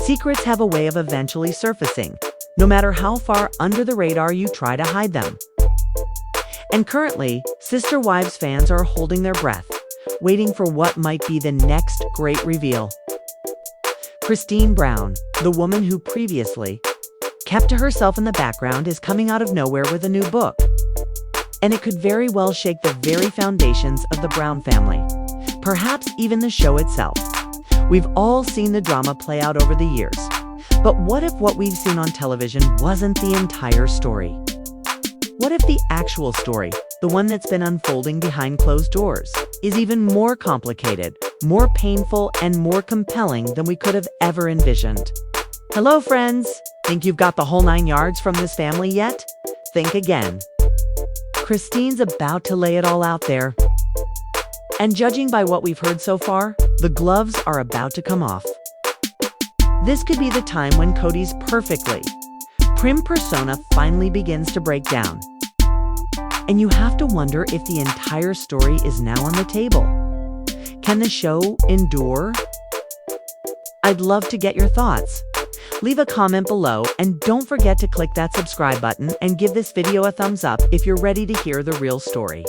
Secrets have a way of eventually surfacing, no matter how far under the radar you try to hide them. And currently, Sister Wives fans are holding their breath, waiting for what might be the next great reveal. Kody Brown, the woman who previously kept to herself in the background, is coming out of nowhere with a new book. And it could very well shake the very foundations of the Brown family, perhaps even the show itself. We've all seen the drama play out over the years. But what if what we've seen on television wasn't the entire story? What if the actual story, the one that's been unfolding behind closed doors, is even more complicated, more painful, and more compelling than we could have ever envisioned? Hello, friends! Think you've got the whole 9 yards from this family yet? Think again. Kody's about to lay it all out there. And judging by what we've heard so far, the gloves are about to come off. This could be the time when Kody's perfectly prim persona finally begins to break down. And you have to wonder if the entire story is now on the table. Can the show endure? I'd love to get your thoughts. Leave a comment below and don't forget to click that subscribe button and give this video a thumbs up if you're ready to hear the real story.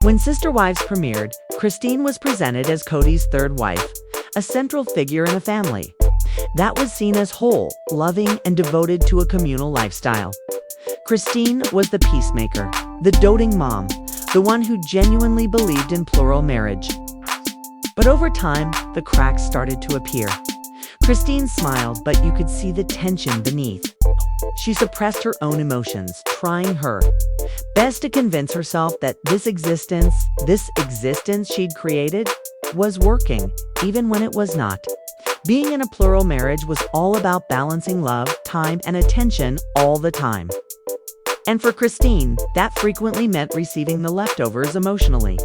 When Sister Wives premiered, Kody was presented as Kody's third wife, a central figure in a family that was seen as whole, loving, and devoted to a communal lifestyle. Kody was the peacemaker, the doting mom, the one who genuinely believed in plural marriage. But over time, the cracks started to appear. Kody smiled, but you could see the tension beneath. She suppressed her own emotions, trying her best to convince herself that this existence she'd created was working, even when it was not. Being in a plural marriage was all about balancing love, time, and attention all the time. And for Kody, that frequently meant receiving the leftovers emotionally.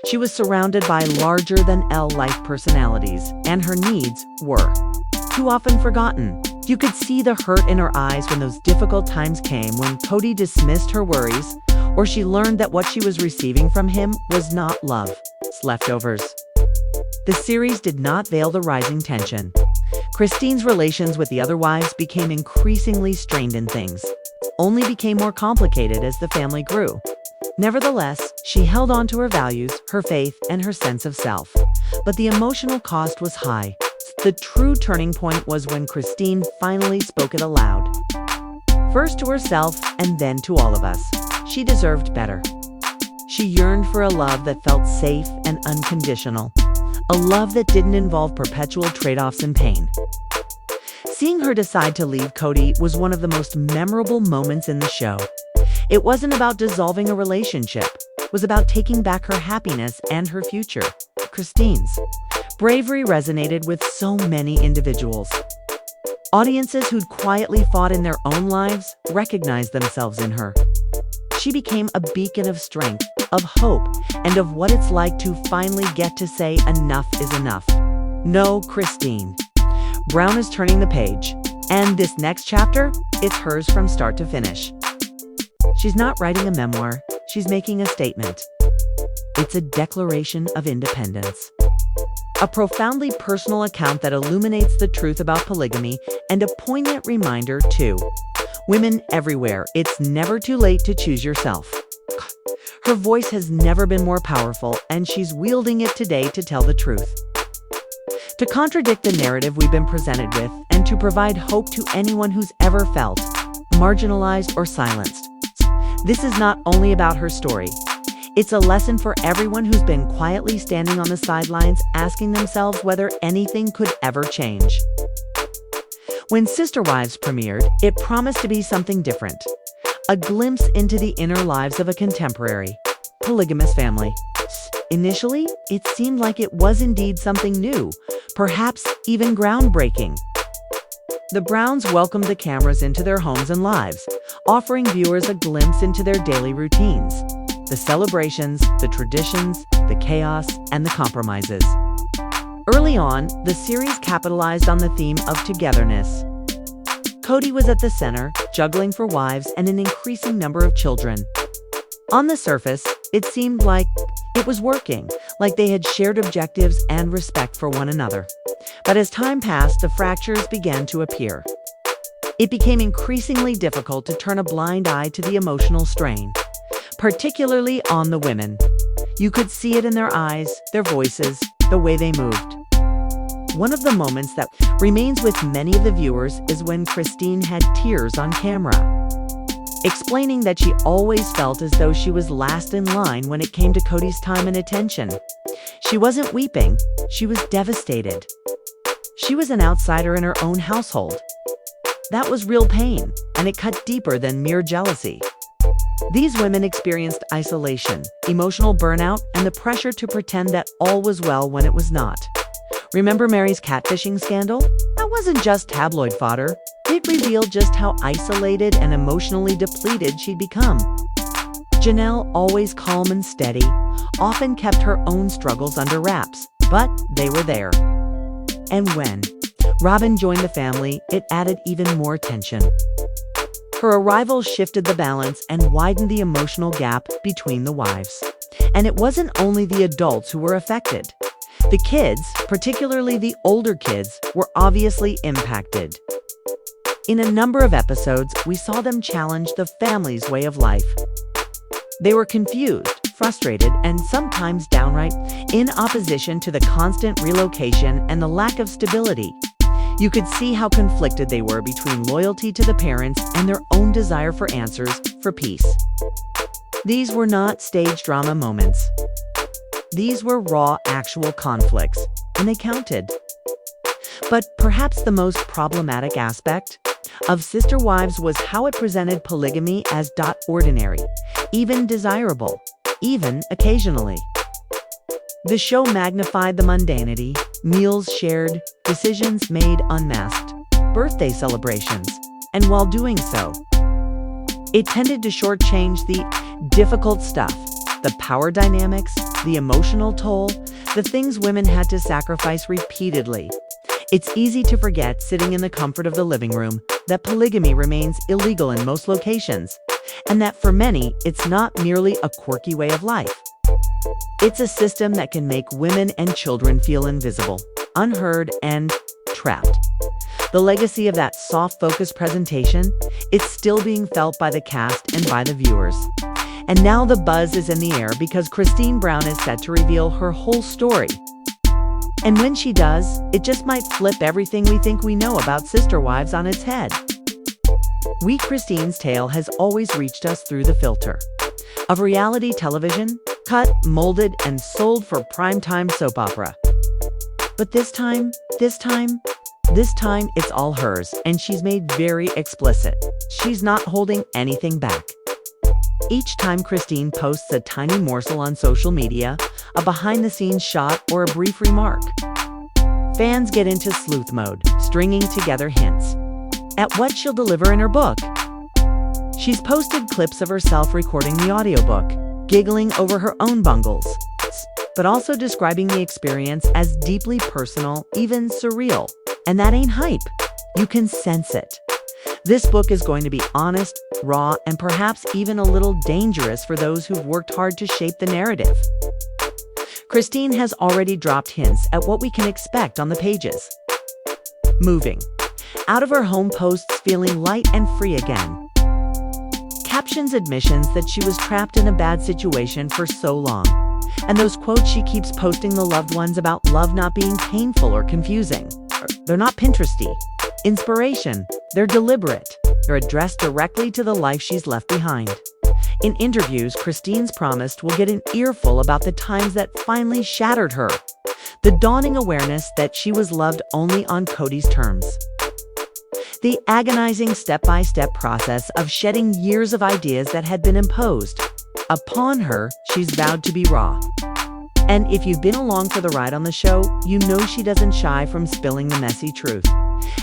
She was surrounded by larger-than-life personalities, and her needs were too often forgotten. You could see the hurt in her eyes when those difficult times came, when Kody dismissed her worries, or she learned that what she was receiving from him was not love, it's leftovers. The series did not veil the rising tension. Kody's relations with the other wives became increasingly strained, and things only became more complicated as the family grew. Nevertheless, she held on to her values, her faith, and her sense of self. But the emotional cost was high. The true turning point was when Kody finally spoke it aloud. First to herself, and then to all of us. She deserved better. She yearned for a love that felt safe and unconditional. A love that didn't involve perpetual trade-offs and pain. Seeing her decide to leave Kody was one of the most memorable moments in the show. It wasn't about dissolving a relationship. It was about taking back her happiness and her future. Kody's bravery resonated with so many individuals. Audiences who'd quietly fought in their own lives recognized themselves in her. She became a beacon of strength, of hope, and of what it's like to finally get to say enough is enough. No, Kody Brown is turning the page. And this next chapter, it's hers from start to finish. She's not writing a memoir, she's making a statement. It's a declaration of independence. A profoundly personal account that illuminates the truth about polygamy, and a poignant reminder to women everywhere, it's never too late to choose yourself. Her voice has never been more powerful, and she's wielding it today to tell the truth. To contradict the narrative we've been presented with, and to provide hope to anyone who's ever felt marginalized or silenced. This is not only about her story. It's a lesson for everyone who's been quietly standing on the sidelines, asking themselves whether anything could ever change. When Sister Wives premiered, it promised to be something different. A glimpse into the inner lives of a contemporary, polygamous family. Initially, it seemed like it was indeed something new, perhaps even groundbreaking. The Browns welcomed the cameras into their homes and lives, offering viewers a glimpse into their daily routines, the celebrations, the traditions, the chaos, and the compromises. Early on, the series capitalized on the theme of togetherness. Kody was at the center, juggling for wives and an increasing number of children. On the surface, it seemed like it was working, like they had shared objectives and respect for one another. But as time passed, the fractures began to appear. It became increasingly difficult to turn a blind eye to the emotional strain, particularly on the women. You could see it in their eyes, their voices, the way they moved. One of the moments that remains with many of the viewers is when Christine had tears on camera, explaining that she always felt as though she was last in line when it came to Kody's time and attention. She wasn't weeping, she was devastated. She was an outsider in her own household. That was real pain, and it cut deeper than mere jealousy. These women experienced isolation, emotional burnout, and the pressure to pretend that all was well when it was not. Remember Mary's catfishing scandal? That wasn't just tabloid fodder. It revealed just how isolated and emotionally depleted she'd become. Janelle, always calm and steady, often kept her own struggles under wraps, but they were there. And when Robyn joined the family, it added even more tension. Her arrival shifted the balance and widened the emotional gap between the wives. And it wasn't only the adults who were affected. The kids, particularly the older kids, were obviously impacted. In a number of episodes, we saw them challenge the family's way of life. They were confused, frustrated, and sometimes downright in opposition to the constant relocation and the lack of stability. You could see how conflicted they were between loyalty to the parents and their own desire for answers, for peace. These were not stage drama moments. These were raw, actual conflicts, and they counted. But perhaps the most problematic aspect of Sister Wives was how it presented polygamy as ordinary, even desirable, even occasionally. The show magnified the mundanity, meals shared, decisions made unmasked, birthday celebrations, and while doing so, it tended to shortchange the difficult stuff, the power dynamics, the emotional toll, the things women had to sacrifice repeatedly. It's easy to forget, sitting in the comfort of the living room, that polygamy remains illegal in most locations, and that for many, it's not merely a quirky way of life. It's a system that can make women and children feel invisible, unheard, and trapped. The legacy of that soft-focused presentation, it's still being felt by the cast and by the viewers. And now the buzz is in the air because Kody Brown is set to reveal her whole story. And when she does, it just might flip everything we think we know about Sister Wives on its head. Kody's tale has always reached us through the filter of reality television, cut, molded, and sold for primetime soap opera. But this time, it's all hers, and she's made very explicit. She's not holding anything back. Each time Kody posts a tiny morsel on social media, a behind-the-scenes shot, or a brief remark, fans get into sleuth mode, stringing together hints at what she'll deliver in her book. She's posted clips of herself recording the audiobook, giggling over her own bungles, but also describing the experience as deeply personal, even surreal. And that ain't hype. You can sense it. This book is going to be honest, raw, and perhaps even a little dangerous for those who've worked hard to shape the narrative. Kody has already dropped hints at what we can expect on the pages. Moving out of her home posts feeling light and free again. Captions admissions that she was trapped in a bad situation for so long. And those quotes she keeps posting the loved ones about love not being painful or confusing. They're not Pinteresty. Inspiration. They're deliberate. They're addressed directly to the life she's left behind. In interviews, Kody's promised we'll get an earful about the times that finally shattered her. The dawning awareness that she was loved only on Kody's terms. The agonizing step-by-step process of shedding years of ideas that had been imposed upon her. She's vowed to be raw. And if you've been along for the ride on the show, you know she doesn't shy from spilling the messy truth.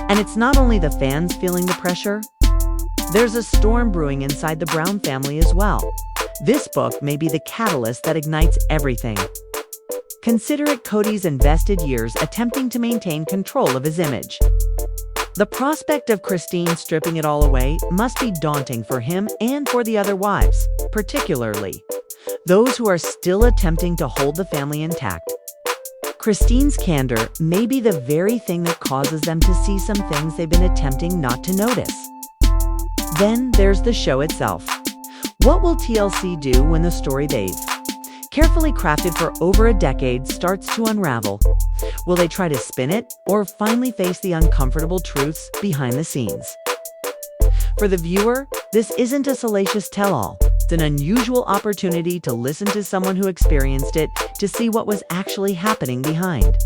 And it's not only the fans feeling the pressure. There's a storm brewing inside the Brown family as well. This book may be the catalyst that ignites everything. Consider it Kody's invested years attempting to maintain control of his image. The prospect of Kody stripping it all away must be daunting for him and for the other wives, particularly those who are still attempting to hold the family intact. Christine's candor may be the very thing that causes them to see some things they've been attempting not to notice. Then there's the show itself. What will TLC do when the story they've carefully crafted for over a decade starts to unravel? Will they try to spin it or finally face the uncomfortable truths behind the scenes? For the viewer, this isn't a salacious tell-all. It's an unusual opportunity to listen to someone who experienced it, to see what was actually happening behind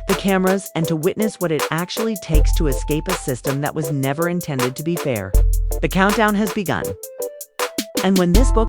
the cameras, and to witness what it actually takes to escape a system that was never intended to be fair. The countdown has begun. And when this book